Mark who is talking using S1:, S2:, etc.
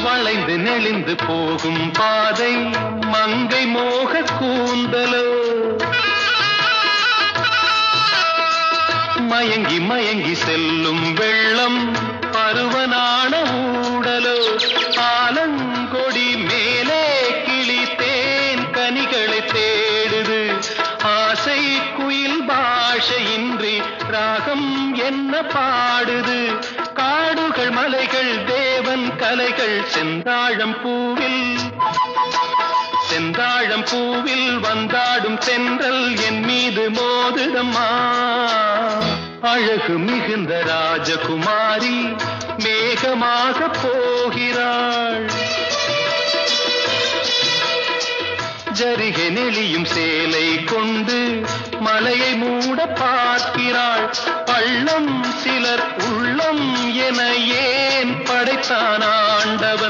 S1: வளைந்து நெளிந்து போகும் பாதை மங்கை மோக கூந்தலோ மயங்கி மயங்கி செல்லும் வெள்ளம் பருவனான ஊடலோ ஆலங்கொடி மேலே கிளி தேன் கனிகளை தேடுது ஆசை குயில் பாஷையின்றி ராகம் என்ன பாடுது காடுகள் மலைகள் தேவன் கலைகள் செந்தாழம் பூவில் வந்தாடும் தென்றல் என் மீது மோதுதம்மா அழகு மிகுந்த ராஜகுமாரி மேகமாக போகிறாள் ஜரிகை நெளியும் சேலை கொண்டு மலையை மூட பார்க்கிறாள் பள்ளம் சிலர் உள்ளம் என ஏன் படைத்தான் ஆண்டவன்